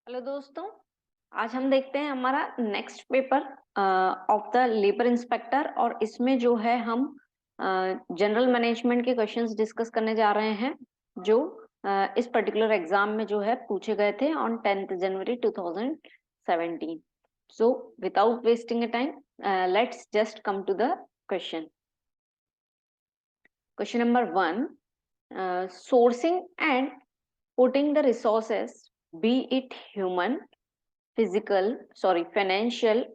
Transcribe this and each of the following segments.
Hello दोस्तों, आज हम देखते हैं हमारा next paper of the labour inspector. और इसमें जो है हम जनरल मैनेजमेंट के क्वेश्चंस डिस्कस करने जा रहे हैं जो इस पर्टिकुलर एग्जाम में जो है पूछे गए थे on 10th January 2017। So without wasting a time, let's just come to the question. Question number 1, sourcing and putting the resources, be it human, financial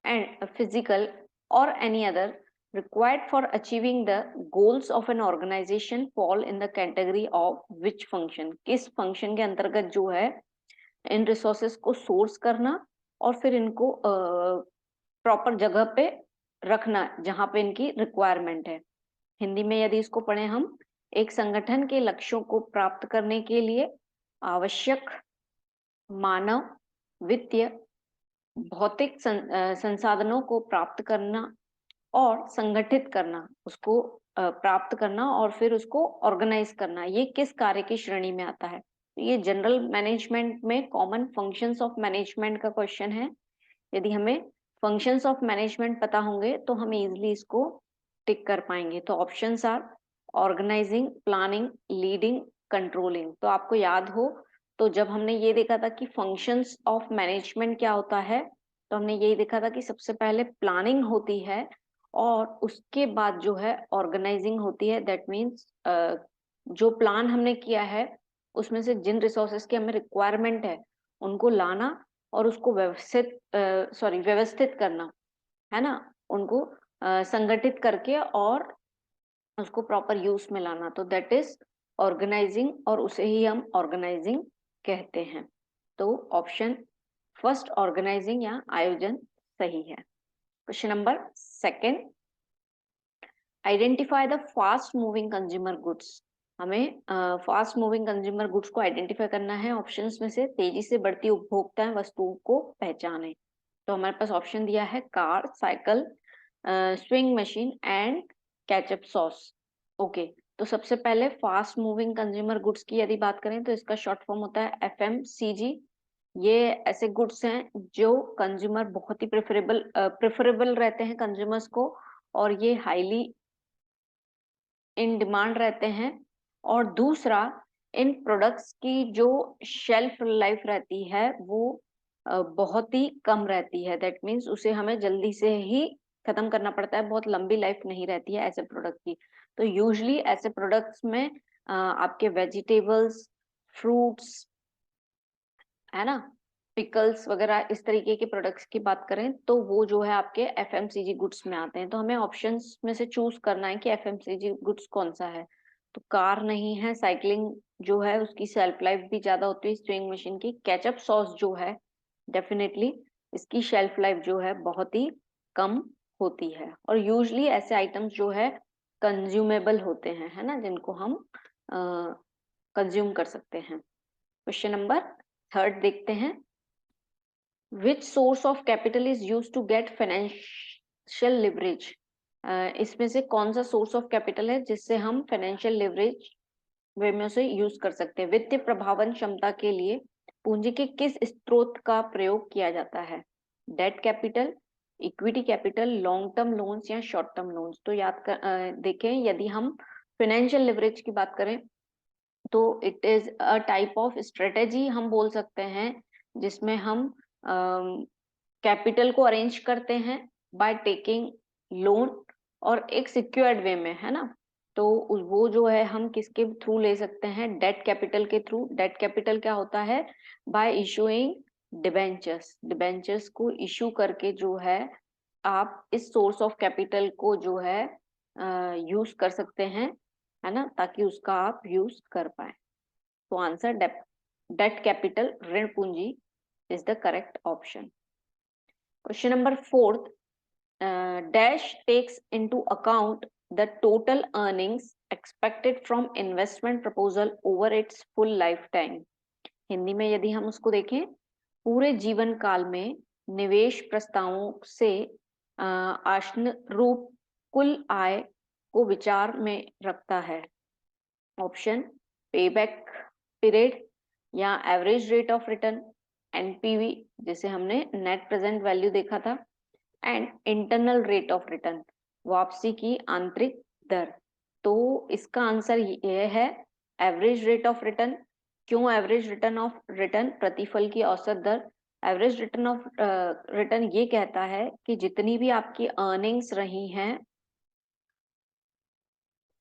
and physical or any other, required for achieving the goals of an organization fall in the category of which function? किस function के अंतर्गत जो है इन resources को source करना और फिर इनको proper जगह पे रखना जहां पे इनकी requirement है। हिंदी में यदि इसको पढ़ें हम, एक संगठन के लक्ष्यों को प्राप्त करने के लिए आवश्यक मानव, वित्तीय, भौतिक संसाधनों को प्राप्त करना और संगठित करना, उसको प्राप्त करना और फिर उसको ऑर्गेनाइज करना, ये किस कार्य की श्रेणी में आता है? तो ये जनरल मैनेजमेंट में कॉमन फंक्शंस ऑफ मैनेजमेंट का क्वेश्चन है। यदि हमें फंक्शंस ऑफ मैनेजमेंट पता होंगे तो हम इजिली इसको टिक कर पाएंगे। तो options are organising, planning, leading, controlling. तो आपको याद हो तो जब हमने ये देखा था कि फंक्शंस ऑफ मैनेजमेंट क्या होता है, तो हमने यही देखा था कि सबसे पहले प्लानिंग होती है और उसके बाद जो है ऑर्गेनाइजिंग होती है। दैट मीन्स जो प्लान हमने किया है उसमें से जिन रिसोर्सेज की हमें रिक्वायरमेंट है उनको लाना और उसको व्यवस्थित करना, है ना, उनको संगठित करके और उसको प्रॉपर यूज में लाना। तो दैट इज ऑर्गेनाइजिंग और उसे ही हम ऑर्गेनाइजिंग कहते हैं। तो ऑप्शन फर्स्ट ऑर्गेनाइजिंग या आयोजन सही है। Question number second, identify the fast moving consumer goods. हमें फास्ट मूविंग कंज्यूमर गुड्स को आइडेंटिफाई करना है। ऑप्शंस में से तेजी से बढ़ती उपभोक्ता वस्तुओं को पहचाने। तो हमारे पास ऑप्शन दिया है car, cycle, swing machine and ketchup sauce. Okay, तो सबसे पहले फास्ट मूविंग कंज्यूमर गुड्स की यदि बात करें तो इसका शॉर्ट फॉर्म होता है एफएमसीजी। ये ऐसे गुड्स हैं जो कंज्यूमर बहुत ही प्रेफरेबल रहते हैं कंज्यूमर्स को, और ये हाईली इन डिमांड रहते हैं। और दूसरा, इन प्रोडक्ट्स की जो शेल्फ लाइफ रहती है वो बहुत ही कम रहती है। दैट मीन्स उसे हमें जल्दी से ही खत्म करना पड़ता है, बहुत लंबी लाइफ नहीं रहती है ऐसे प्रोडक्ट की। तो यूजुअली ऐसे प्रोडक्ट्स में आपके वेजिटेबल्स, फ्रूट्स, है ना, पिकल्स वगैरह, इस तरीके के प्रोडक्ट्स की बात करें तो वो जो है आपके एफएमसीजी गुड्स में आते हैं। तो हमें ऑप्शंस में से चूज करना है कि एफएमसीजी गुड्स कौन सा है। तो कार नहीं है, साइकिलिंग जो है उसकी शेल्फ लाइफ भी ज्यादा होती है स्विंग मशीन की। केचप सॉस जो है डेफिनेटली इसकी शेल्फ लाइफ जो है बहुत ही कम होती है। और यूजुअली ऐसे आइटम्स जो है कंज्यूमेबल होते हैं, है ना, जिनको हम कंज्यूम कर सकते हैं। क्वेश्चन नंबर थर्ड देखते हैं, which source of capital is use to get financial leverage. इसमें से कौन सा सोर्स ऑफ कैपिटल है जिससे हम फाइनेंशियल लिवरेज वे में से यूज कर सकते हैं? वित्तीय प्रभावन क्षमता के लिए पूंजी के किस स्रोत का प्रयोग किया जाता है? Debt capital, equity capital, long term loans या शॉर्ट टर्म लोन्स? तो देखें, यदि हम फाइनेंशियल लिवरेज की बात करें तो it is a type of strategy हम बोल सकते हैं जिसमें हम कैपिटल को अरेंज करते हैं बाय टेकिंग लोन और एक सिक्योर्ड वे में, है ना। तो वो जो है हम किसके थ्रू ले सकते हैं? डेट कैपिटल के थ्रू। डेट कैपिटल क्या होता है? Bye issuing debentures. डिबेंचर्स को इशू करके जो है आप इस सोर्स ऑफ कैपिटल को जो है यूज कर सकते हैं, है ना, ताकि उसका आप यूज कर पाए। तो आंसर डेट कैपिटल, ऋण पूंजी is the correct option. Question number fourth, dash takes into account the total earnings expected from investment proposal over its full lifetime. Hindi में यदि हम उसको देखें, पूरे जीवन काल में निवेश प्रस्तावों से आश्न रूप कुल आय को विचार में रखता है। ऑप्शन पेबैक पीरियड, या average rate of return, NPV जिसे हमने नेट प्रेजेंट वैल्यू देखा था, and internal rate of return, वापसी की आंतरिक दर। तो इसका आंसर ये है एवरेज रेट ऑफ रिटर्न। क्यों एवरेज रिटर्न ऑफ रिटर्न? प्रतिफल की औसत दर। एवरेज रिटर्न ऑफ रिटर्न ये कहता है कि जितनी भी आपकी अर्निंग्स रही हैं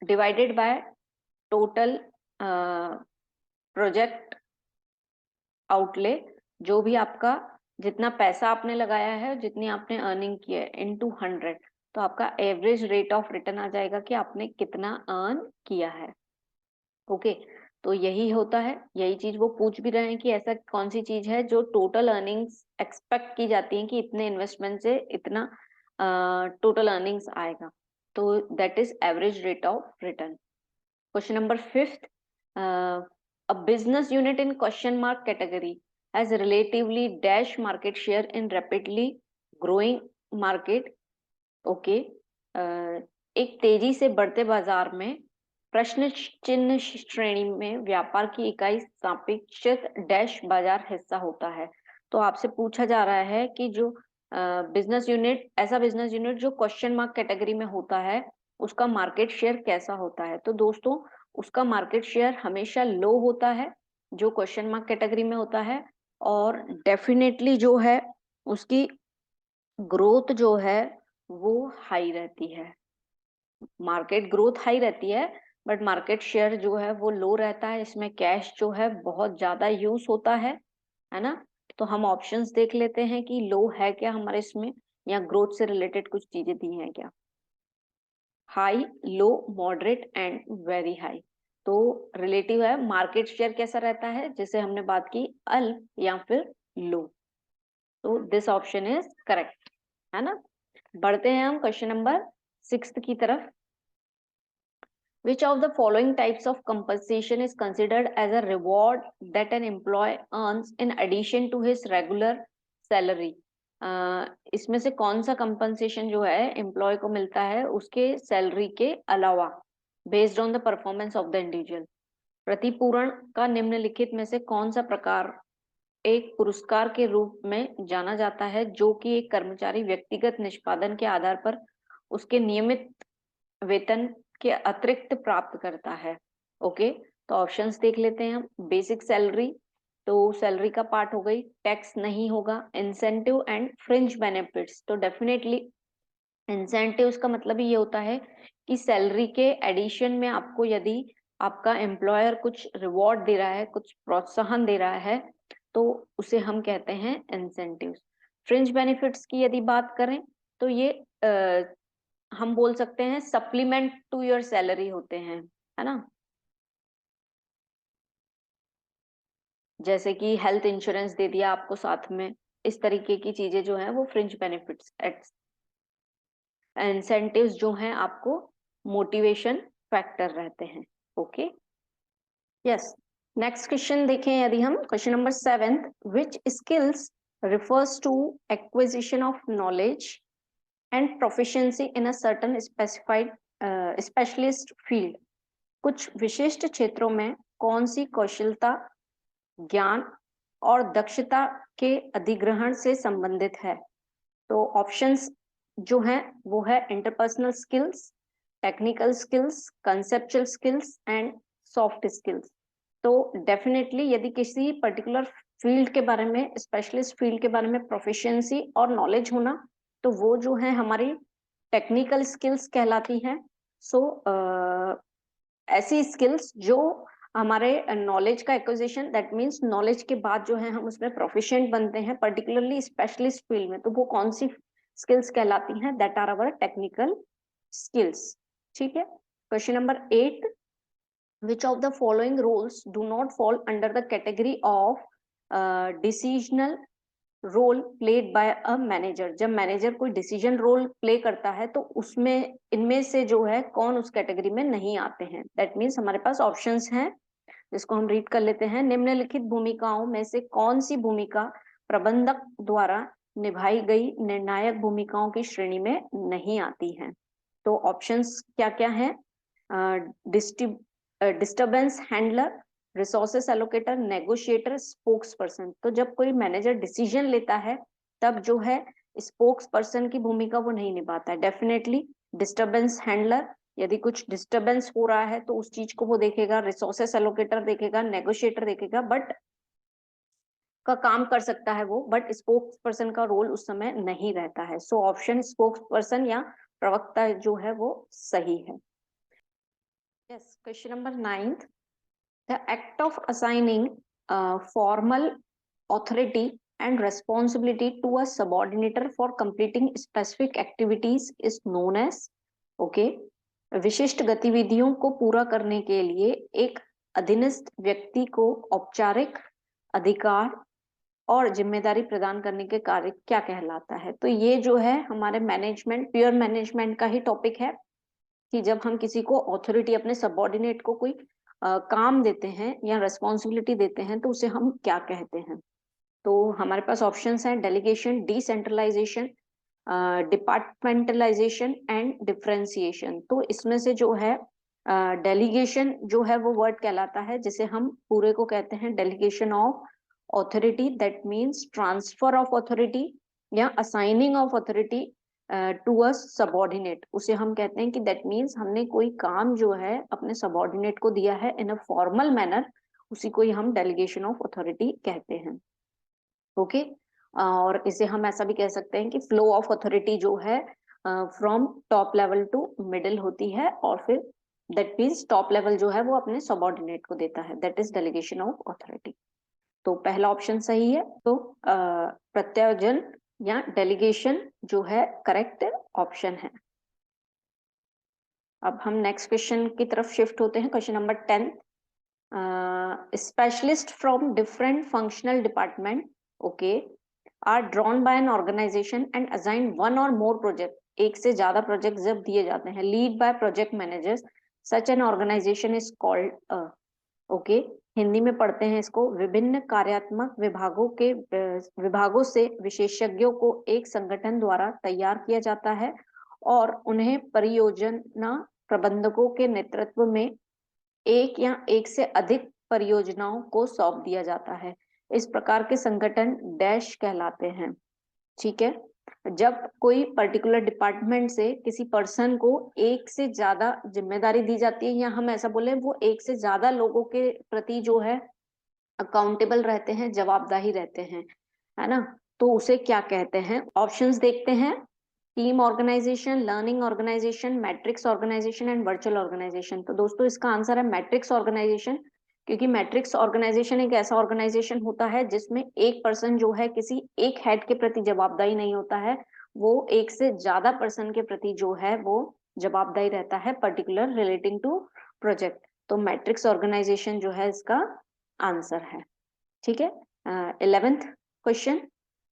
divided by total project outlay, जो भी आपका जितना पैसा आपने लगाया है, जितनी आपने अर्निंग की है इनटू 100, तो आपका एवरेज रेट ऑफ रिटर्न आ जाएगा कि आपने कितना अर्न किया है। ओके, तो यही होता है, यही चीज वो पूछ भी रहे हैं कि ऐसा कौन सी चीज है जो टोटल अर्निंग्स एक्सपेक्ट की जाती है कि इतने इन्वेस्टमेंट से इतना टोटल अर्निंग्स आएगा, तो that is average rate of return. Question number 5th, a business unit in question mark category has relatively dash market share in rapidly growing market. Okay, एक तेजी से बढ़ते बाजार में प्रश्न चिन्ह श्रेणी में व्यापार की इकाई सापेक्षित डैश बाजार हिस्सा होता है। तो आपसे पूछा जा रहा है कि जो बिजनेस यूनिट, ऐसा बिजनेस यूनिट जो क्वेश्चन मार्क कैटेगरी में होता है, उसका मार्केट शेयर कैसा होता है। तो दोस्तों, उसका मार्केट शेयर हमेशा लो होता है जो क्वेश्चन मार्क कैटेगरी में होता है, और डेफिनेटली जो है उसकी ग्रोथ जो है वो हाई रहती है। मार्केट ग्रोथ हाई रहती है बट मार्केट शेयर जो है वो लो रहता है। इसमें कैश जो है बहुत ज्यादा यूज होता है ना। तो हम ऑप्शंस देख लेते हैं कि लो है क्या हमारे इसमें, या ग्रोथ से रिलेटेड कुछ चीजें दी हैं क्या। High, low, moderate and very high. तो रिलेटिव है, मार्केट शेयर कैसा रहता है, जैसे हमने बात की अल्प या फिर लो। तो दिस ऑप्शन इज करेक्ट, है ना। बढ़ते हैं हम क्वेश्चन नंबर 6 की तरफ। Which of the following types of compensation is considered as a reward that an employee earns in addition to his regular salary? इसमें से कौन सा compensation जो है एम्प्लॉय को मिलता है उसके सैलरी के अलावा, based on the performance of the individual. प्रतिपूरण का निम्नलिखित में से कौन सा प्रकार एक पुरस्कार के रूप में जाना जाता है जो कि एक कर्मचारी व्यक्तिगत निष्पादन के आधार पर उसके नियमित वेतन के अतिरिक्त प्राप्त करता है। ओके, तो ऑप्शंस देख लेते हैं हम। बेसिक सैलरी, तो सैलरी का पार्ट हो गई, टैक्स नहीं होगा। इंसेंटिव एंड फ्रिंज बेनिफिट्स, तो डेफिनेटली इंसेंटिव्स का मतलब ये होता है कि सैलरी के एडिशन में आपको यदि आपका एम्प्लॉयर कुछ रिवॉर्ड दे रहा है, कुछ प्रोत्साहन दे रहा है, तो उसे हम कहते हैं इंसेंटिव्स। फ्रिंज बेनिफिट्स की यदि बात करें तो ये हम बोल सकते हैं सप्लीमेंट टू योर सैलरी होते हैं, है ना। जैसे कि हेल्थ इंश्योरेंस दे दिया आपको साथ में, इस तरीके की चीजें जो हैं वो फ्रिंज बेनिफिट्स। इंसेंटिव्स जो हैं आपको मोटिवेशन फैक्टर रहते हैं। Okay, yes. नेक्स्ट क्वेश्चन देखें यदि हम, question number 7th, which skills refers to acquisition of knowledge and proficiency in a certain specified specialist field। कुछ विशिष्ट क्षेत्रों में कौन सी कौशलता, ज्ञान और दक्षता के अधिग्रहण से संबंधित है। तो ऑप्शंस जो हैं वो है interpersonal skills, technical skills, conceptual skills and soft skills. तो डेफिनेटली यदि किसी पर्टिकुलर फील्ड के बारे में, स्पेशलिस्ट फील्ड के बारे में प्रोफिशिएंसी और नॉलेज होना, तो वो जो है हमारी टेक्निकल स्किल्स कहलाती हैं। सो ऐसी स्किल्स जो हमारे नॉलेज का एक्विजिशन, दैट मीन्स नॉलेज के बाद जो है हम उसमें प्रोफिशिएंट बनते हैं पर्टिकुलरली स्पेशलिस्ट फील्ड में, तो वो कौन सी स्किल्स कहलाती हैं, that are our technical skills. ठीक है। Question number 8, which of the following roles do not fall under the category of decisional role played by a manager. जब मैनेजर कोई डिसीजन रोल प्ले करता है तो उसमें इनमें से जो है कौन उस कैटेगरी में नहीं आते हैं। दैट मीन्स हमारे पास ऑप्शंस हैं जिसको हम रीड कर लेते हैं। निम्नलिखित भूमिकाओं में से कौन सी भूमिका प्रबंधक द्वारा निभाई गई निर्णायक भूमिकाओं की श्रेणी में नहीं आती है। तो ऑप्शंस क्या क्या हैं? Disturbance handler, resources allocator, negotiator, spokes person. तो जब कोई मैनेजर डिसीजन लेता है तब जो है स्पोक्स पर्सन की भूमिका वो नहीं निभाता है। डेफिनेटली डिस्टरबेंस हैंडलर, यदि कुछ डिस्टरबेंस हो रहा है तो उस चीज को वो देखेगा, रिसोर्सेस एलोकेटर देखेगा, नेगोशिएटर देखेगा, बट का काम कर सकता है वो, बट स्पोक्स पर्सन का रोल उस समय नहीं रहता है। सो ऑप्शन स्पोक्स पर्सन या प्रवक्ता जो है वो सही है। Yes, question number 9, the act of assigning formal authority and responsibility to a subordinator for completing specific activities is known as, okay, विशिष्ट गतिविधियों को पूरा करने के लिए एक अधीनस्थ व्यक्ति को औपचारिक अधिकार और जिम्मेदारी प्रदान करने के कार्य क्या कहलाता है? तो ये जो है हमारे मैनेजमेंट, प्योर मैनेजमेंट का ही टॉपिक है कि जब हम किसी को ऑथोरिटी, अपने सबऑर्डिनेट को कोई काम देते हैं या रिस्पॉन्सिबिलिटी देते हैं तो उसे हम क्या कहते हैं। तो हमारे पास ऑप्शंस हैं delegation, decentralisation, departmentalisation and differentiation. तो इसमें से जो है डेलीगेशन जो है वो वर्ड कहलाता है जिसे हम पूरे को कहते हैं delegation of authority, that means transfer of authority या assigning of authority to a subordinate. उसे हम कहते हैं कि दैट मीन्स हमने कोई काम जो है अपने सबऑर्डिनेट को दिया है इन अ फॉर्मल मैनर, उसी को ही हम डेलीगेशन ऑफ ऑथोरिटी कहते हैं। ओके, और इसे हम ऐसा भी कह सकते हैं कि फ्लो ऑफ ऑथोरिटी जो है from top level to middle होती है, और फिर दैट मीन्स टॉप लेवल जो है वो अपने सबऑर्डिनेट को देता है, that is delegation of authority. तो पहला ऑप्शन सही है। तो प्रत्यायोजन या डेलीगेशन जो है करेक्ट ऑप्शन है। अब हम नेक्स्ट क्वेश्चन की तरफ शिफ्ट होते हैं। Question number 10, specialists from different functional department, okay, are drawn by an organization and assigned one or more project, एक से ज्यादा प्रोजेक्ट जब दिए जाते हैं, lead by project managers, such an organisation is called, okay, Hindi में पढ़ते हैं इसको, विभिन्न कार्यात्मक विभागों से विशेषज्ञों को एक संगठन द्वारा तैयार किया जाता है और उन्हें परियोजना प्रबंधकों के नेतृत्व में एक या एक से अधिक परियोजनाओं को सौंप दिया जाता है। इस प्रकार के संगठन डैश कहलाते हैं। ठीक है, जब कोई पर्टिकुलर डिपार्टमेंट से किसी पर्सन को एक से ज्यादा जिम्मेदारी दी जाती है, या हम ऐसा बोले वो एक से ज्यादा लोगों के प्रति जो है अकाउंटेबल रहते हैं, जवाबदाही रहते हैं, है ना, तो उसे क्या कहते हैं? ऑप्शंस देखते हैं। Team organisation, learning organisation, matrix organisation and virtual organisation. तो दोस्तों इसका आंसर है मैट्रिक्स ऑर्गेनाइजेशन, क्योंकि मैट्रिक्स ऑर्गेनाइजेशन एक ऐसा ऑर्गेनाइजेशन होता है जिसमें एक पर्सन जो है किसी एक हेड के प्रति जवाबदारी नहीं होता है, वो एक से ज्यादा पर्सन के प्रति जो है वो जवाबदारी रहता है, पर्टिकुलर रिलेटिंग टू प्रोजेक्ट। तो मैट्रिक्स ऑर्गेनाइजेशन जो है इसका आंसर है। ठीक है, 11th question,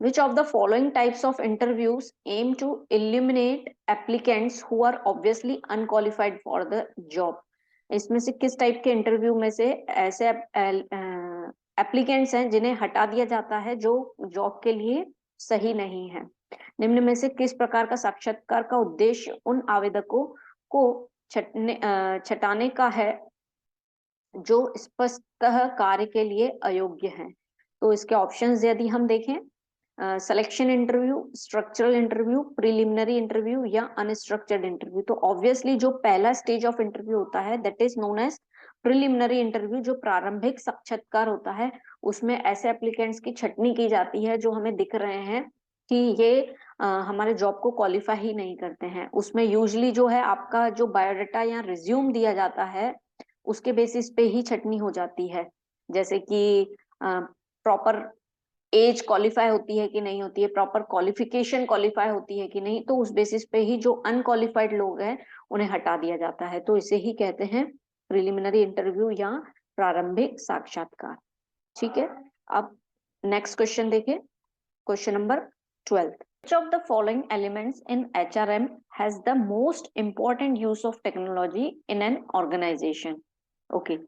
which of the following types of interviews aim to eliminate applicants who are obviously unqualified for the job? इसमें से किस टाइप के इंटरव्यू में से ऐसे एप्लीकेंट्स हैं जिन्हें हटा दिया जाता है जो जॉब के लिए सही नहीं है? निम्न में से किस प्रकार का साक्षात्कार का उद्देश्य उन आवेदकों को छटाने का है जो स्पष्टतः कार्य के लिए अयोग्य हैं? तो इसके ऑप्शंस यदि हम देखें, selection interview, structural interview, preliminary interview या अनस्ट्रक्चर्ड इंटरव्यू। तो ऑब्वियसली जो पहला स्टेज ऑफ इंटरव्यू होता है that is known as preliminary interview, जो प्रारंभिक साक्षात्कार होता है, उसमें ऐसे एप्लीकेंट्स की छटनी की जाती है जो हमें दिख रहे हैं कि ये हमारे जॉब को क्वालिफाई ही नहीं करते हैं। उसमें यूजली जो है आपका जो बायोडाटा या रिज्यूम दिया जाता है उसके बेसिस पे ही छटनी हो जाती है, जैसे कि प्रॉपर एज क्वालिफाई होती है कि नहीं होती है, प्रॉपर क्वालिफिकेशन क्वालिफाई होती है कि नहीं, तो उस बेसिस पे ही जो अनक्वालिफाइड लोग हैं उन्हें हटा दिया जाता है। तो इसे ही कहते हैं प्रिलिमिनरी इंटरव्यू या प्रारंभिक साक्षात्कार। ठीक है, अब नेक्स्ट क्वेश्चन देखिए, question number 12, which of the following elements in HRM has the most important use of technology in an organization? Okay,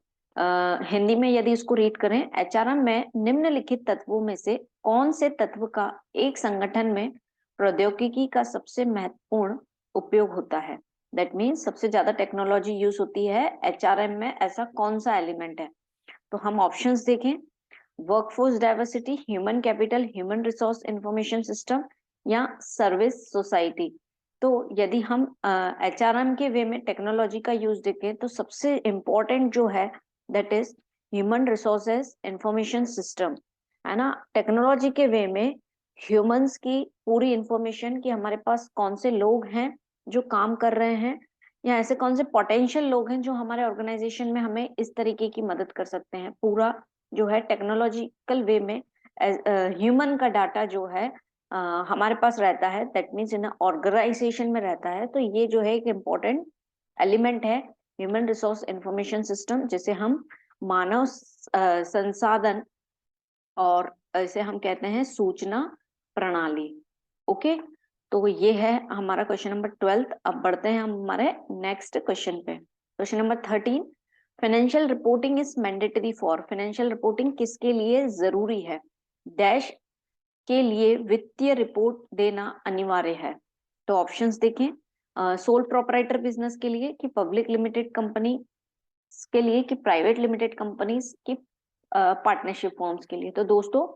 Hindi में यदि इसको रीड करें, एचआरएम में निम्नलिखित तत्वों में से कौन से तत्व का एक संगठन में प्रौद्योगिकी का सबसे महत्वपूर्ण उपयोग होता है? दैट मीन्स सबसे ज्यादा टेक्नोलॉजी यूज होती है एचआरएम में, ऐसा कौन सा एलिमेंट है? तो हम ऑप्शंस देखें, workforce diversity, human capital, human resource information system या सर्विस सोसाइटी। तो यदि हम HRM के वे में टेक्नोलॉजी का यूज देखें तो सबसे इम्पोर्टेंट जो है that is human resources information system, है ना। टेक्नोलॉजी के वे में ह्यूमंस की पूरी इंफॉर्मेशन कि हमारे पास कौन से लोग हैं जो काम कर रहे हैं, या ऐसे कौन से पोटेंशियल लोग हैं जो हमारे ऑर्गेनाइजेशन में हमें इस तरीके की मदद कर सकते हैं। पूरा जो है टेक्नोलॉजिकल वे में ह्यूमन का डाटा जो है हमारे पास रहता है, दैट मीन्स इन ऑर्गेनाइजेशन में रहता है। तो ये जो है एक इम्पोर्टेंट एलिमेंट है ह्यूमन रिसोर्स इंफॉर्मेशन सिस्टम, जिसे हम मानव संसाधन और इसे हम कहते हैं सूचना प्रणाली। ओके, तो ये है हमारा क्वेश्चन नंबर 12। अब बढ़ते हैं हम हमारे नेक्स्ट क्वेश्चन पे। Question number 13, financial reporting is mandatory for, financial reporting किसके लिए जरूरी है, डैश के लिए वित्तीय रिपोर्ट देना अनिवार्य है। तो ऑप्शंस देखें, सोल प्रोपराइटर बिजनेस के लिए, कि पब्लिक लिमिटेड कंपनी के लिए, कि प्राइवेट लिमिटेड कंपनीज की पार्टनरशिप फॉर्म्स के लिए। तो दोस्तों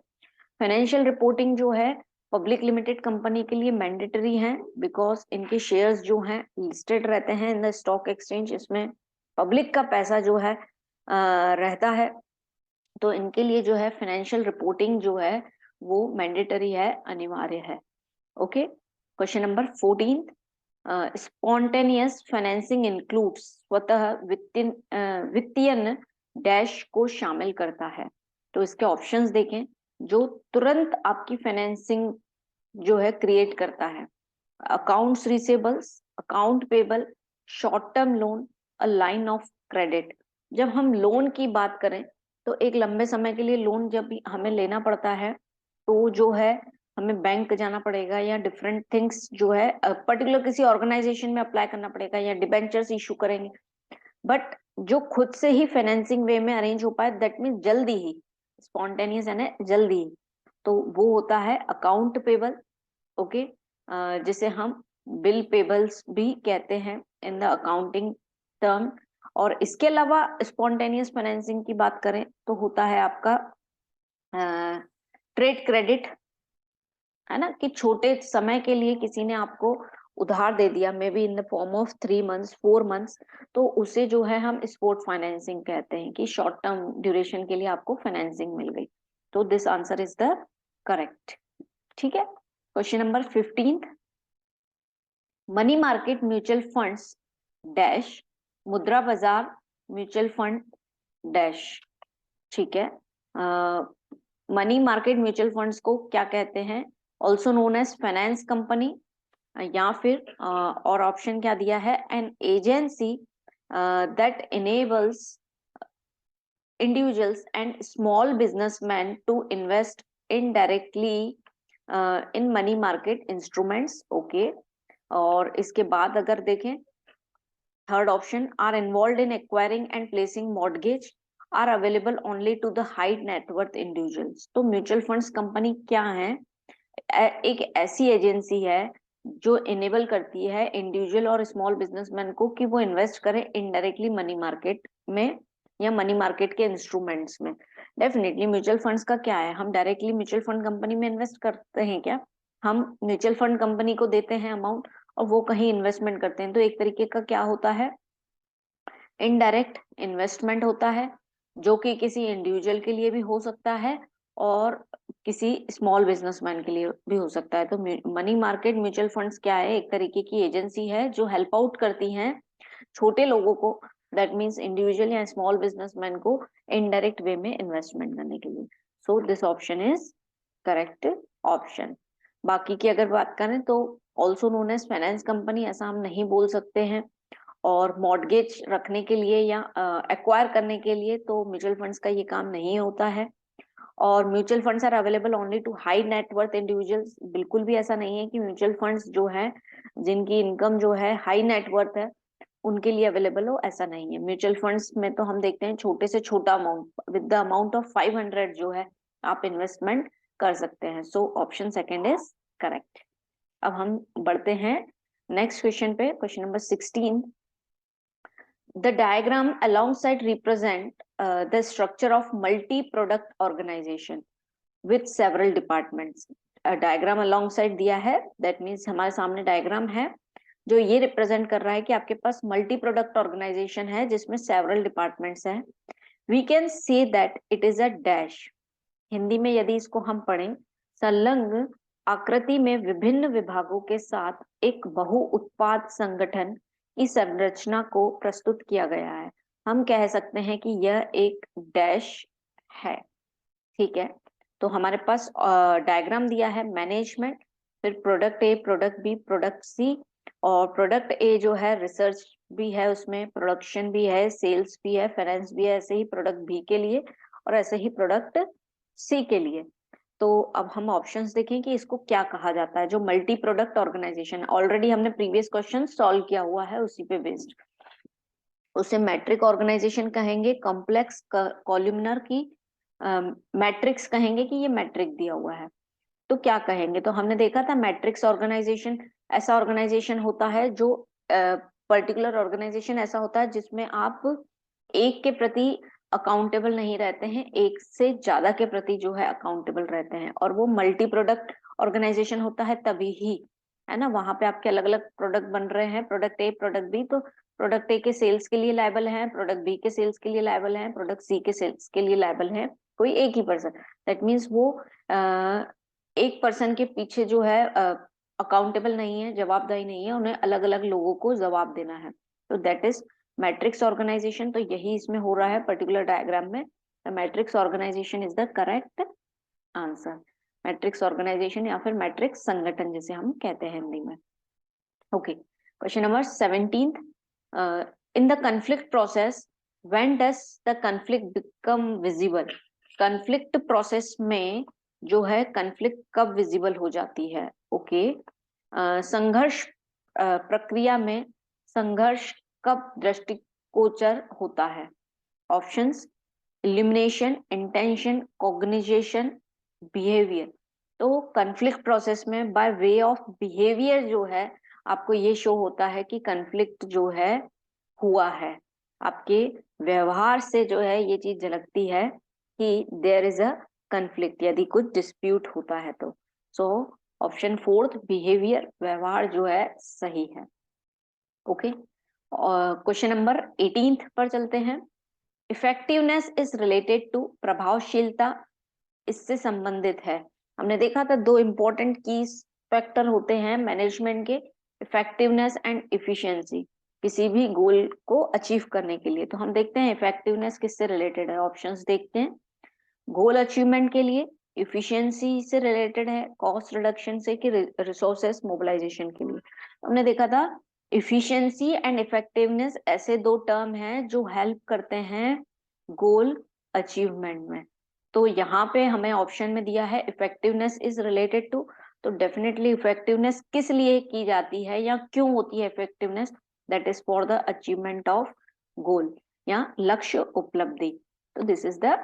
फाइनेंशियल रिपोर्टिंग जो है पब्लिक लिमिटेड कंपनी के लिए मैंडेटरी है, बिकॉज इनके शेयर्स जो हैं लिस्टेड रहते हैं इन द स्टॉक एक्सचेंज, इसमें पब्लिक का पैसा जो है रहता है। तो इनके लिए जो है फाइनेंशियल रिपोर्टिंग जो है वो मैंडेटरी है, अनिवार्य है। Okay, question number 14, spontaneous financing includes, स्वतः वित्तीयन डैश को शामिल करता है। तो इसके ऑप्शंस देखें, जो तुरंत आपकी फाइनेंसिंग जो है क्रिएट करता है, accounts रिसेबल्स, account payable, short term loan, a line of credit. जब हम लोन की बात करें तो एक लंबे समय के लिए लोन जब हमें लेना पड़ता है तो जो है हमें बैंक जाना पड़ेगा या डिफरेंट थिंग्स जो है पर्टिकुलर किसी ऑर्गेनाइजेशन में अप्लाई करना पड़ेगा या डिबेंचर्स इशू करेंगे। बट जो खुद से ही फाइनेंसिंग वे में अरेंज हो पाए, दैट मीन्स जल्दी ही, स्पॉन्टेनियस है ना, जल्दी ही, तो वो होता है अकाउंट पेबल। ओके, जिसे हम बिल पेबल्स भी कहते हैं इन द अकाउंटिंग टर्म। और इसके अलावा स्पॉन्टेनियस फाइनेंसिंग की बात करें तो होता है आपका ट्रेड क्रेडिट, है ना, कि छोटे समय के लिए किसी ने आपको उधार दे दिया, may be in the form of 3 months 4 months, तो उसे जो है हम स्पोर्ट फाइनेंसिंग कहते हैं कि शॉर्ट टर्म ड्यूरेशन के लिए आपको फाइनेंसिंग मिल गई। तो this answer is the correct. ठीक है, question number 15, money market mutual funds dash, मुद्रा बाजार म्यूचुअल फंड डैश। ठीक है, मनी मार्केट म्यूचुअल फंड्स को क्या कहते हैं, also known as finance company, या फिर और ऑप्शन क्या दिया है, an agency that enables individuals and small businessmen to invest indirectly in money market instruments। Okay, और इसके बाद अगर देखें third option, are involve in acquiring and placing mortgage are available only to the high net worth individuals. तो mutual funds company क्या है, एक ऐसी एजेंसी है जो इनेबल करती है इंडिविजुअल और स्मॉल बिजनेसमैन को कि वो इन्वेस्ट करें इनडायरेक्टली मनी मार्केट में या मनी मार्केट के इंस्ट्रूमेंट्स में। डेफिनेटली म्यूचुअल फंड्स का क्या है, हम डायरेक्टली म्यूचुअल फंड कंपनी में इन्वेस्ट करते हैं क्या, हम म्यूचुअल फंड कंपनी को देते हैं अमाउंट और वो कहीं इन्वेस्टमेंट करते हैं। तो एक तरीके का क्या होता है, इनडायरेक्ट इन्वेस्टमेंट होता है, जो कि किसी इंडिविजुअल के लिए भी हो सकता है और किसी स्मॉल बिजनेसमैन के लिए भी हो सकता है। तो मनी मार्केट म्यूचुअल फंड्स क्या है, एक तरीके की एजेंसी है जो हेल्प आउट करती हैं छोटे लोगों को, दैट मीन्स इंडिविजुअल या स्मॉल बिजनेसमैन को इनडायरेक्ट वे में इन्वेस्टमेंट करने के लिए। So this option is correct option. बाकी की अगर बात करें तो also known as finance company ऐसा हम नहीं बोल सकते हैं, और मॉर्गेज रखने के लिए या एक्वायर करने के लिए तो म्यूचुअल फंड्स का ये काम नहीं होता है। और mutual funds are available only to high net worth individuals, बिल्कुल भी ऐसा नहीं है कि म्यूचुअल फंड्स जो है जिनकी इनकम जो है हाई नेटवर्थ है उनके लिए अवेलेबल हो, ऐसा नहीं है। म्यूचुअल फंड्स में तो हम देखते हैं छोटे से छोटा amount with the amount of 500 जो है आप इन्वेस्टमेंट कर सकते हैं। So option second is correct. अब हम बढ़ते हैं नेक्स्ट क्वेश्चन पे, question number 16, The diagram alongside represent the structure of multi-product organization with several departments. Diagram along side दिया है, दैट मीन्स हमारे सामने डायग्राम है जो ये रिप्रेजेंट कर रहा है कि आपके पास मल्टी प्रोडक्ट ऑर्गेनाइजेशन है जिसमें सेवरल डिपार्टमेंट्स हैं. We can say that it is a dash. Hindi में यदि इसको हम पढ़ें, संलग्न आकृति में विभिन्न विभागों के साथ एक बहु उत्पाद संगठन की संरचना को प्रस्तुत किया गया है. हम कह सकते हैं कि यह एक डैश है. ठीक है, तो हमारे पास डायग्राम दिया है मैनेजमेंट, फिर product A, product B, product C, और प्रोडक्ट ए जो है रिसर्च भी है, उसमें प्रोडक्शन भी है, सेल्स भी है, फाइनेंस भी है, ऐसे ही प्रोडक्ट बी के लिए और ऐसे ही प्रोडक्ट सी के लिए. तो अब हम ऑप्शंस देखें कि इसको क्या कहा जाता है. जो मल्टी प्रोडक्ट ऑर्गेनाइजेशन, ऑलरेडी हमने प्रीवियस क्वेश्चन सॉल्व किया हुआ है उसी पे बेस्ड. उसे मैट्रिक ऑर्गेनाइजेशन कहेंगे, कॉम्प्लेक्स कॉलमनर की मैट्रिक्स कहेंगे कि ये मैट्रिक दिया हुआ है. तो क्या कहेंगे, तो हमने देखा था मैट्रिक्स ऑर्गेनाइजेशन ऐसा ऑर्गेनाइजेशन होता है जो पर्टिकुलर ऑर्गेनाइजेशन ऐसा होता है जिसमें आप एक के प्रति अकाउंटेबल नहीं रहते हैं, एक से ज्यादा के प्रति जो है अकाउंटेबल रहते हैं. और वो मल्टी प्रोडक्ट ऑर्गेनाइजेशन होता है तभी ही, है ना. वहां पे आपके अलग अलग प्रोडक्ट बन रहे हैं, प्रोडक्ट ए, प्रोडक्ट बी, तो प्रोडक्ट ए के सेल्स के लिए लायबल है, प्रोडक्ट बी के सेल्स के लिए लायबल है, प्रोडक्ट सी के सेल्स के लिए लायबल है कोई एक ही पर्सन. दैट मीन्स वो एक पर्सन के पीछे जो है अकाउंटेबल नहीं है, जवाबदेही नहीं है, उन्हें अलग अलग लोगों को जवाब देना है. तो दैट इज मैट्रिक्स ऑर्गेनाइजेशन. तो यही इसमें हो रहा है पर्टिकुलर डायग्राम में. Matrix organisation is the correct answer. Matrix organisation या फिर मैट्रिक्स संगठन जिसे हम कहते हैं हिंदी में. Okay, question number 17. In the conflict process when does the conflict become visible. Conflict process में जो है कॉन्फ्लिक्ट कब विजिबल हो जाती है. ओके, संघर्ष प्रक्रिया में संघर्ष कब दृष्टिगोचर होता है. Options: illumination, intention, cognition, behaviour. तो कॉन्फ्लिक्ट प्रोसेस में बाय वे ऑफ बिहेवियर जो है आपको ये शो होता है कि कॉन्फ्लिक्ट जो है हुआ है. आपके व्यवहार से जो है ये चीज झलकती है कि देयर इज अ कॉन्फ्लिक्ट, यदि कुछ डिस्प्यूट होता है तो. सो ऑप्शन 4 बिहेवियर, व्यवहार जो है सही है. ओके, क्वेश्चन नंबर 18 पर चलते हैं. इफेक्टिवनेस इज रिलेटेड टू, प्रभावशीलता इससे संबंधित है. हमने देखा था दो इंपॉर्टेंट की फैक्टर होते हैं मैनेजमेंट के, इफेक्टिवनेस एंड इफिशिएंसी, किसी भी गोल को अचीव करने के लिए. तो हम देखते हैं इफेक्टिवनेस किससे रिलेटेड है. ऑप्शंस देखते हैं. गोल अचीवमेंट के लिए, इफिशिएंसी से रिलेटेड है, कॉस्ट रिडक्शन से, कि रिसोर्सेस मोबिलाइजेशन के लिए. हमने देखा था इफिशिएंसी एंड इफेक्टिवनेस ऐसे दो टर्म हैं जो हेल्प करते हैं गोल अचीवमेंट में. तो यहाँ पे हमें ऑप्शन में दिया है इफेक्टिवनेस इज रिलेटेड टू. तो डेफिनेटली इफेक्टिवनेस किस लिए की जाती है या क्यों होती है effectiveness, that is for the achievement of goal या लक्ष्य उपलब्धि. तो this is the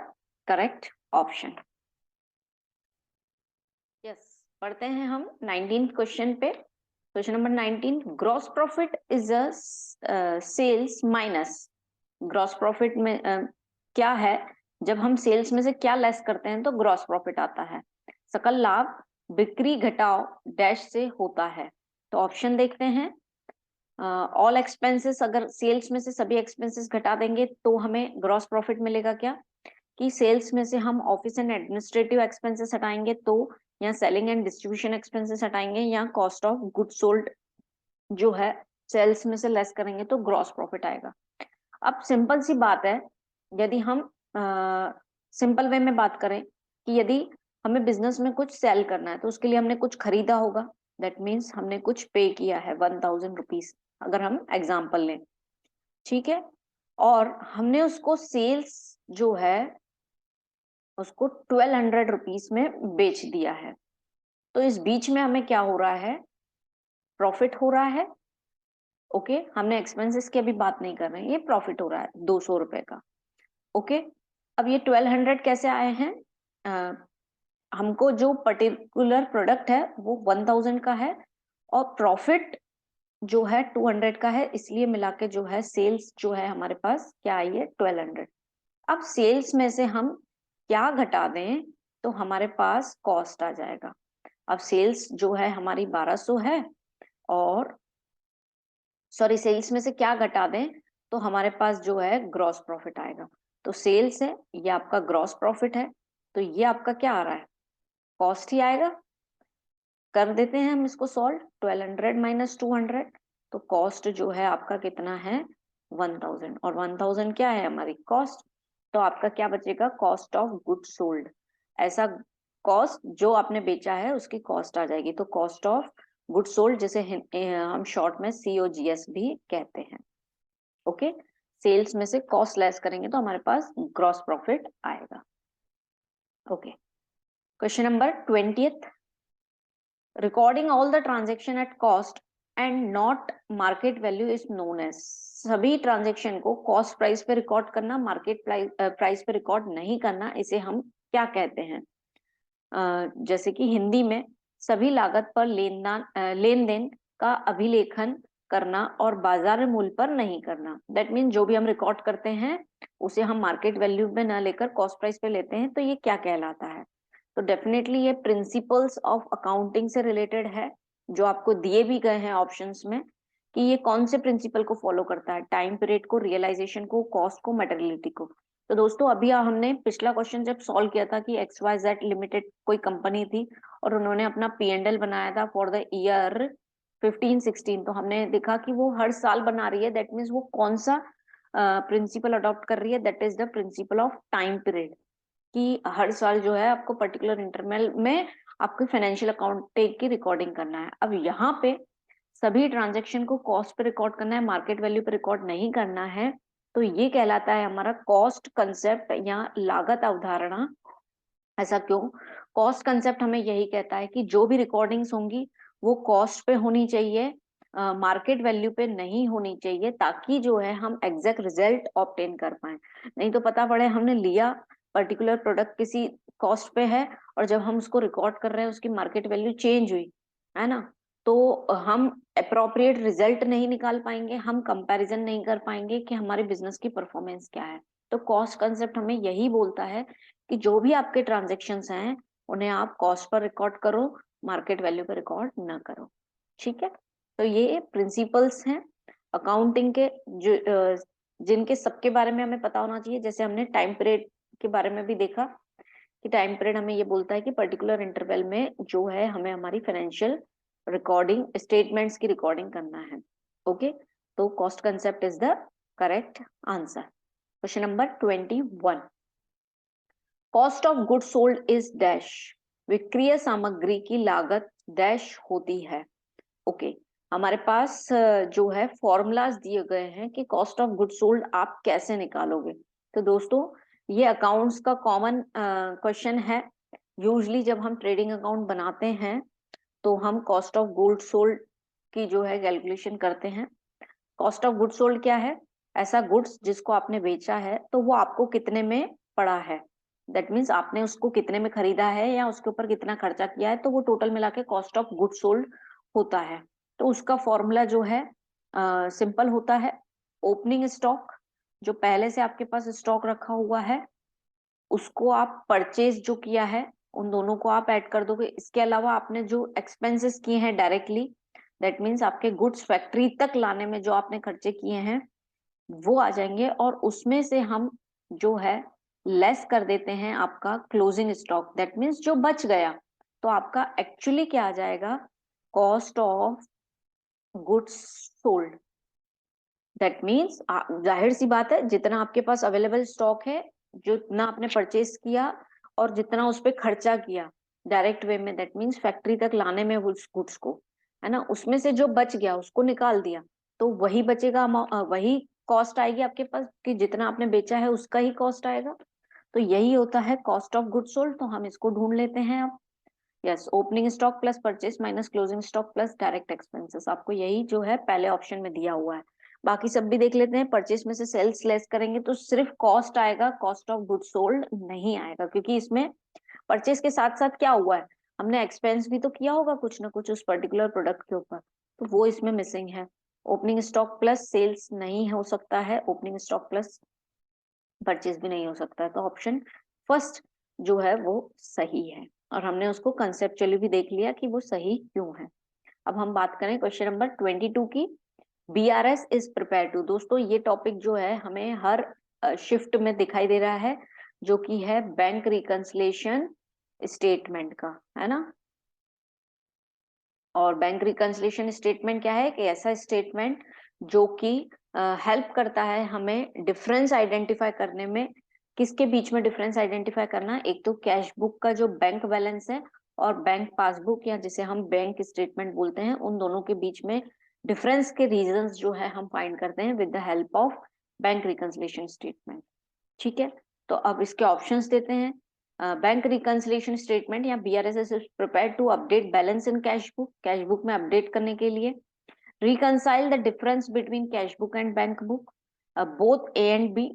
correct option. Yes, पढ़ते हैं हम 19th क्वेश्चन पे. Question number 19. Gross profit is a sales minus. Gross profit में क्या है, जब हम सेल्स में से क्या लेस करते हैं तो ग्रॉस प्रॉफिट आता है. सकल लाभ बिक्री घटाओ डैश से होता है. तो ऑप्शन देखते हैं. ऑल एक्सपेंसेस, अगर सेल्स में से सभी एक्सपेंसेस घटा देंगे तो हमें ग्रॉस प्रॉफिट मिलेगा क्या, कि सेल्स में से हम ऑफिस एंड एडमिनिस्ट्रेटिव एक्सपेंसेस हटाएंगे तो, या सेलिंग एंड डिस्ट्रीब्यूशन एक्सपेंसेस हटाएंगे, या कॉस्ट ऑफ गुड सोल्ड जो है सेल्स में से लेस करेंगे तो ग्रॉस प्रॉफिट आएगा. अब सिंपल सी बात है, यदि हम सिंपल वे में बात करें कि यदि हमें बिजनेस में कुछ सेल करना है तो उसके लिए हमने कुछ खरीदा होगा, दैट मीन्स हमने कुछ पे किया है 1000 रुपीज, अगर हम एग्जाम्पल लें. ठीक है, और हमने उसको सेल्स जो है उसको 1200 रुपीज में बेच दिया है. तो इस बीच में हमें क्या हो रहा है, प्रॉफिट हो रहा है. ओके, हमने एक्सपेंसेस की अभी बात नहीं कर रहे हैं, ये प्रॉफिट हो रहा है 200 रुपए का. ओके, अब ये 1200 कैसे आए हैं, हमको जो पर्टिकुलर प्रोडक्ट है वो 1000 का है और प्रॉफिट जो है 200 का है, इसलिए मिला के जो है सेल्स जो है हमारे पास क्या आई है 1200। अब सेल्स में से हम क्या घटा दें तो हमारे पास कॉस्ट आ जाएगा। अब सेल्स जो है हमारी 1200 है, और सॉरी सेल्स में से क्या घटा दें तो हमारे पास जो है ग्रॉस प्रॉफिट आएगा। तो सेल्स है, ये आपका ग्रॉस प्रॉफिट है, तो ये आपका क्या आ रहा है, कॉस्ट ही आएगा। कर देते हैं हम इसको सॉल्व, 1200 माइनस 200, तो कॉस्ट जो है आपका कितना है 1000, और 1000 क्या है हमारी कॉस्ट। तो आपका क्या बचेगा, कॉस्ट ऑफ गुड सोल्ड। ऐसा कॉस्ट जो आपने बेचा है उसकी कॉस्ट आ जाएगी, तो कॉस्ट ऑफ गुड सोल्ड, जिसे हम शॉर्ट में COGS भी कहते हैं। ओके, सेल्स में से कॉस्ट लेस करेंगे तो हमारे पास ग्रॉस प्रॉफिट आएगा। Okay, question number 20th, recording all the transaction at cost and not market value is known as. सभी ट्रांजेक्शन को कॉस्ट प्राइस पे रिकॉर्ड करना, मार्केट प्राइस पे रिकॉर्ड नहीं करना, इसे हम क्या कहते हैं। जैसे कि हिंदी में सभी लागत पर लेन देन का अभिलेखन करना और बाजार मूल्य पर नहीं करना। दैट मीन जो भी हम रिकॉर्ड करते हैं उसे हम मार्केट वैल्यू में ना लेकर कॉस्ट प्राइस पे लेते हैं, तो ये क्या कहलाता है। तो डेफिनेटली ये प्रिंसिपल्स ऑफ अकाउंटिंग से रिलेटेड है, जो आपको दिए भी गए हैं ऑप्शंस में, कि ये कौन से प्रिंसिपल को फॉलो करता है, टाइम पीरियड को, रियलाइजेशन को, कॉस्ट को, मटेरियलिटी को। तो दोस्तों अभी हमने पिछला क्वेश्चन जब सॉल्व किया था कि XYZ लिमिटेड कोई कंपनी थी और उन्होंने अपना P&L बनाया था फॉर द ईयर 15-16, तो हमने देखा कि वो हर साल बना रही है। दैट मीन्स वो कौन सा प्रिंसिपल अडॉप्ट कर रही है, that is the principle of time period, कि हर साल जो है आपको पर्टिकुलर इंटरवल में आपको फाइनेंशियल अकाउंटिंग की रिकॉर्डिंग करना है। अब यहाँ पे सभी ट्रांजेक्शन को कॉस्ट पे रिकॉर्ड करना है, मार्केट वैल्यू पे रिकॉर्ड नहीं करना है, तो ये कहलाता है हमारा कॉस्ट कंसेप्ट या लागत अवधारणा। ऐसा क्यों, कॉस्ट कंसेप्ट हमें यही कहता है कि जो भी रिकॉर्डिंग्स होंगी वो कॉस्ट पे होनी चाहिए, मार्केट वैल्यू पे नहीं होनी चाहिए, ताकि जो है हम एग्जैक्ट रिजल्ट ऑब्टेन कर पाए। नहीं तो पता पड़े हमने लिया पर्टिकुलर प्रोडक्ट किसी कॉस्ट पे है, और जब हम उसको रिकॉर्ड कर रहे हैं उसकी मार्केट वैल्यू चेंज हुई है ना, तो हम अप्रोप्रिएट रिजल्ट नहीं निकाल पाएंगे, हम कंपैरिजन नहीं कर पाएंगे कि हमारे बिजनेस की परफॉर्मेंस क्या है। तो कॉस्ट कंसेप्ट हमें यही बोलता है कि जो भी आपके ट्रांजेक्शन्स हैं उन्हें आप कॉस्ट पर रिकॉर्ड करो, मार्केट वैल्यू पर रिकॉर्ड ना करो। ठीक है, तो ये प्रिंसिपल्स हैं अकाउंटिंग के, जो जिनके सबके बारे में हमें पता होना चाहिए। जैसे हमने टाइम पीरियड के बारे में भी देखा कि टाइम पीरियड हमें ये बोलता है कि पर्टिकुलर इंटरवल में जो है हमें हमारी फाइनेंशियल रिकॉर्डिंग स्टेटमेंट्स की रिकॉर्डिंग करना है। ओके, तो cost concept is the correct answer. Question number 21, cost of good sold is dash. विक्रीय सामग्री की लागत डैश होती है। ओके, हमारे पास जो है फॉर्मूलाज दिए गए हैं कि कॉस्ट ऑफ गुड सोल्ड आप कैसे निकालोगे। तो दोस्तों ये अकाउंट्स का कॉमन क्वेश्चन है। यूजली जब हम ट्रेडिंग अकाउंट बनाते हैं तो हम कॉस्ट ऑफ गुड सोल्ड की जो है कैलकुलेशन करते हैं। कॉस्ट ऑफ गुड सोल्ड क्या है, ऐसा गुड्स जिसको आपने बेचा है तो वो आपको कितने में पड़ा है, दैट मीन्स आपने उसको कितने में खरीदा है या उसके ऊपर कितना खर्चा किया है, तो वो टोटल मिला के कॉस्ट ऑफ गुड सोल्ड होता है। तो उसका फॉर्मूला जो है सिंपल होता है, ओपनिंग स्टॉक, जो पहले से आपके पास स्टॉक रखा हुआ है उसको आप परचेज जो किया है उन दोनों को आप ऐड कर दोगे। इसके अलावा आपने जो एक्सपेंसेस किए हैं डायरेक्टली, दैट मीन्स आपके गुड्स फैक्ट्री तक लाने में जो आपने खर्चे किए हैं वो आ जाएंगे, और उसमें से हम जो है लेस कर देते हैं आपका क्लोजिंग स्टॉक, दैट मीन्स जो बच गया, तो आपका एक्चुअली क्या आ जाएगा, cost of goods sold. That means जाहिर सी बात है जितना आपके पास अवेलेबल स्टॉक है, जितना आपने परचेज किया और जितना उस पर खर्चा किया डायरेक्ट वे में, दैट मीन्स फैक्ट्री तक लाने में उस गुड्स को, है ना, उसमें से जो बच गया उसको निकाल दिया, तो वही बचेगा, वही कॉस्ट आएगी आपके पास, कि जितना आपने बेचा है उसका ही कॉस्ट आएगा। तो यही होता है कॉस्ट ऑफ गुड्स सोल्ड। तो हम इसको ढूंढ लेते हैं अब। Yes, opening stock plus purchase minus closing stock plus direct expenses, आपको यही जो है पहले ऑप्शन में दिया हुआ है। बाकी सब भी देख लेते हैं। परचेस में से सेल्स लेस करेंगे तो सिर्फ कॉस्ट आएगा, कॉस्ट ऑफ गुड्स सोल्ड नहीं आएगा, क्योंकि इसमें परचेस के साथ साथ क्या हुआ है, हमने एक्सपेंस भी तो किया होगा कुछ ना कुछ उस पर्टिकुलर प्रोडक्ट के ऊपर, तो वो इसमें मिसिंग है। ओपनिंग स्टॉक प्लस सेल्स नहीं हो सकता है, ओपनिंग स्टॉक प्लस परचेज भी नहीं हो सकता है। तो ऑप्शन फर्स्ट जो है वो सही है, और हमने उसको कंसेप्चुअली भी देख लिया कि वो सही क्यों है। अब हम बात करें क्वेश्चन नंबर 22 की। BRS is prepare to. दोस्तों ये टॉपिक जो है हमें हर शिफ्ट में दिखाई दे रहा है, जो कि है बैंक रिकंसिलिएशन स्टेटमेंट का, है ना। और बैंक रिकंसिलिएशन स्टेटमेंट क्या है कि ऐसा स्टेटमेंट जो कि हेल्प करता है हमें डिफरेंस आइडेंटिफाई करने में। किसके बीच में डिफरेंस आइडेंटिफाई करना? एक तो कैश बुक का जो बैंक बैलेंस है और बैंक पासबुक या जिसे हम बैंक स्टेटमेंट बोलते हैं, उन दोनों के बीच में डिफरेंस के रीजंस जो है हम फाइंड करते हैं with the help of bank reconciliation statement. ठीक है, तो अब इसके ऑप्शंस देते हैं। बैंक रिकंसिलिएशन स्टेटमेंट या BRS is prepared to update balance in cash book, cash book में अपडेट करने के लिए। Reconcile the difference between cash book and bank book, both A and B,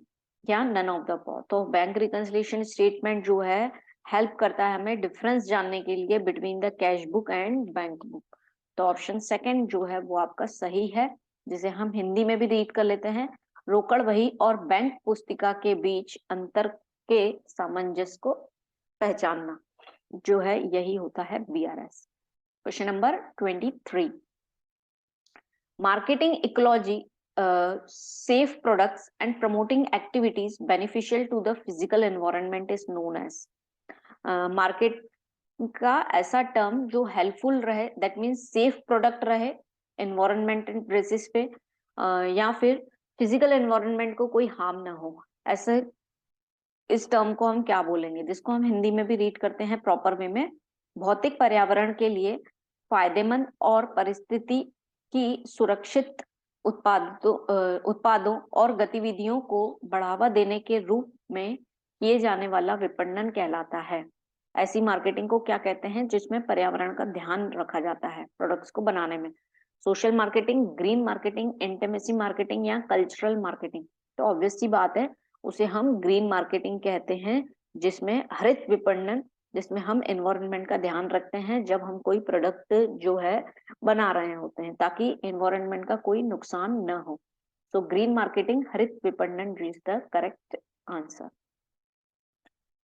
या नन ऑफ द अबव। तो bank reconciliation statement जो है help करता है हमें डिफरेंस जानने के लिए between the cash book and bank book. तो ऑप्शन सेकंड जो है वो आपका सही है, जिसे हम हिंदी में भी रीड कर लेते हैं, रोकड़ वही और बैंक पुस्तिका के बीच अंतर के सामंजस्य को पहचानना, जो है यही होता है BRS। Question number 23, marketing ecology safe products and promoting activities beneficial to the physical environment is known as। Market का ऐसा टर्म जो हेल्पफुल रहे, दैट मीन्स सेफ प्रोडक्ट रहे एनवायरमेंटल बेसिस पे, या फिर फिजिकल एनवायरनमेंट को कोई हार्म ना हो, ऐसे इस टर्म को हम क्या बोलेंगे, जिसको हम हिंदी में भी रीड करते हैं प्रॉपर वे में। भौतिक पर्यावरण के लिए फायदेमंद और परिस्थिति की सुरक्षित उत्पादों और गतिविधियों को बढ़ावा देने के रूप में किए जाने वाला विपणन कहलाता है। ऐसी मार्केटिंग को क्या कहते हैं जिसमें पर्यावरण का ध्यान रखा जाता है प्रोडक्ट्स को बनाने में? Social marketing, green marketing, intimacy marketing या कल्चरल मार्केटिंग? तो ऑब्वियस सी बात है, उसे हम ग्रीन मार्केटिंग कहते हैं, जिसमें हरित विपणन, जिसमें हम एनवायरनमेंट का ध्यान रखते हैं जब हम कोई प्रोडक्ट जो है बना रहे होते हैं, ताकि एनवायरनमेंट का कोई नुकसान न हो। सो ग्रीन मार्केटिंग, हरित विपणन इज द करेक्ट आंसर।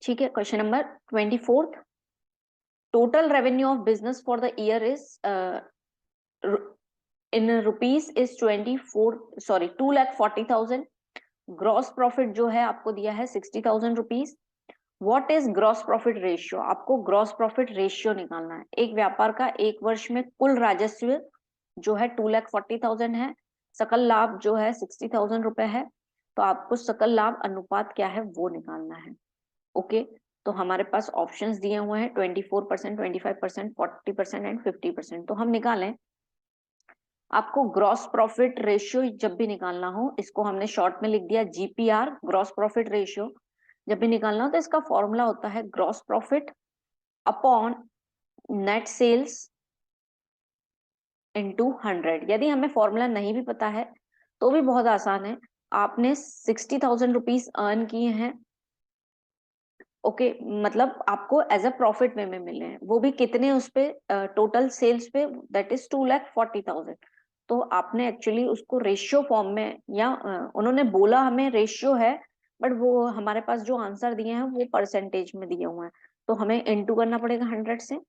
ठीक है, question number 24, total revenue of business for the year is in rupees is 2,40,000। Gross profit जो है आपको दिया है 60,000 rupees. What is gross profit ratio? आपको ग्रॉस प्रॉफिट रेशियो निकालना है। एक व्यापार का एक वर्ष में कुल राजस्व जो है 2,40,000 है, सकल लाभ जो है 60,000 रुपए है, तो आपको सकल लाभ अनुपात क्या है वो निकालना है। ओके, तो हमारे पास ऑप्शंस दिए हुए हैं 24%, 25%, 40% एंड 50%। तो हम निकालें। आपको ग्रॉस प्रॉफिट रेशियो जब भी निकालना हो, इसको हमने शॉर्ट में लिख दिया GPR, ग्रॉस प्रॉफिट रेशियो। जब भी निकालना हो तो इसका फॉर्मूला होता है gross profit upon net sales into 100। यदि हमें फॉर्मूला नहीं भी पता है तो भी बहुत आसान है। आपने 60,000 रुपीज अर्न किए हैं, ओके, मतलब आपको एज अ प्रॉफिट में मिले हैं, वो भी कितने उस पे, टोटल सेल्स पे, दैट इज 2,40,000। तो आपने एक्चुअली उसको रेशियो फॉर्म में, या उन्होंने बोला हमें रेशियो है, बट वो हमारे पास जो आंसर दिए हैं वो परसेंटेज में दिए हुए हैं, तो हमें इनटू करना पड़ेगा 100 से।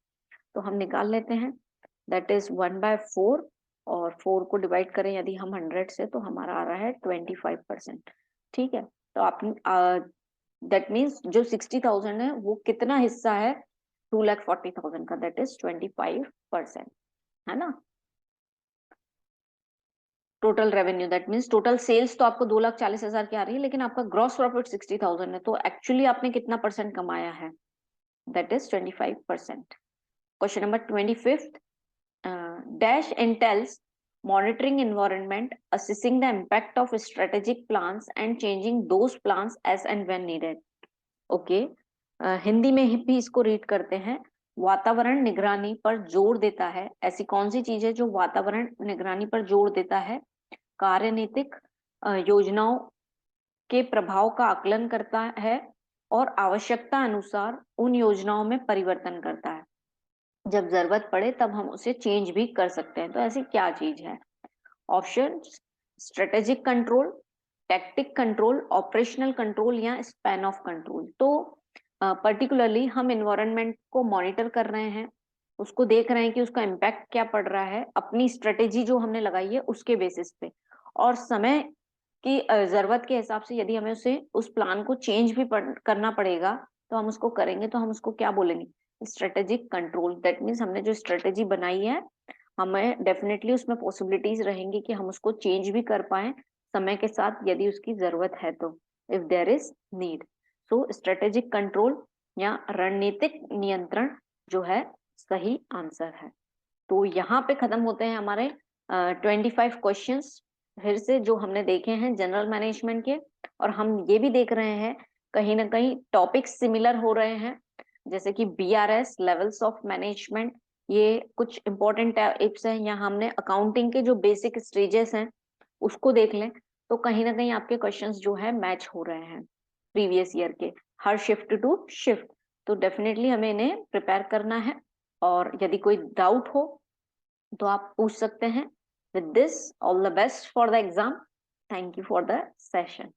तो हम निकाल लेते हैं, दैट इज 1/4, और 4 को डिवाइड करें यदि हम 100 से, तो हमारा आ रहा है 25%। ठीक है, तो आप दैट मीन्स जो 60,000 है वो कितना हिस्सा है 2,40,000 का, दैट इज 25%, है ना। Total revenue, that means total sales तो आपको 2,40,000 की आ रही है, लेकिन आपका ग्रॉस प्रॉफिट 60,000 है, तो एक्चुअली आपने कितना परसेंट कमाया है, that is 25%। Question number 25, dash entails monitoring environment, assessing the impact of strategic plans and changing those plans as and when needed। Okay, Hindi में भी इसको रीड करते हैं, वातावरण निगरानी पर जोर देता है। ऐसी कौन सी चीज है जो वातावरण निगरानी पर जोर देता है? कार्यनीतिक योजनाओं के प्रभाव का आकलन करता है और आवश्यकता अनुसार उन योजनाओं में परिवर्तन करता है। जब जरूरत पड़े तब हम उसे चेंज भी कर सकते हैं। तो ऐसी क्या चीज है? Option: strategic control, tactic control, operational control या स्पैन ऑफ कंट्रोल। तो पर्टिकुलरली हम इन्वायरमेंट को मॉनिटर कर रहे हैं, उसको देख रहे हैं कि उसका इम्पैक्ट क्या पड़ रहा है अपनी स्ट्रेटेजी जो हमने लगाई है उसके बेसिस पे, और समय की जरूरत के हिसाब से यदि हमें उसे उस प्लान को चेंज भी करना पड़ेगा तो हम उसको करेंगे। तो हम उसको क्या बोलेंगे? Strategic control. दैट मीन्स हमने जो स्ट्रेटेजी बनाई है, हमें डेफिनेटली उसमें पॉसिबिलिटीज रहेंगी कि हम उसको चेंज भी कर पाए समय के साथ यदि उसकी जरूरत है तो, if there is need. So strategic control या रणनीतिक नियंत्रण जो है सही आंसर है। तो यहाँ पे खत्म होते हैं हमारे 25 क्वेश्चंस, फिर से जो हमने देखे हैं जनरल मैनेजमेंट के। और हम ये भी देख रहे हैं कहीं ना कहीं टॉपिक्स सिमिलर हो रहे हैं, जैसे कि BRS लेवल्स ऑफ मैनेजमेंट, ये कुछ इंपॉर्टेंट टाइप्स हैं, या हमने अकाउंटिंग के जो बेसिक स्टेजेस हैं उसको देख लें, तो कहीं ना कहीं आपके क्वेश्चंस जो है मैच हो रहे हैं प्रीवियस ईयर के, हर शिफ्ट टू शिफ्ट। तो डेफिनेटली हमें इन्हें प्रिपेयर करना है, और यदि कोई डाउट हो तो आप पूछ सकते हैं। With this, all the best for the exam. Thank you for the session.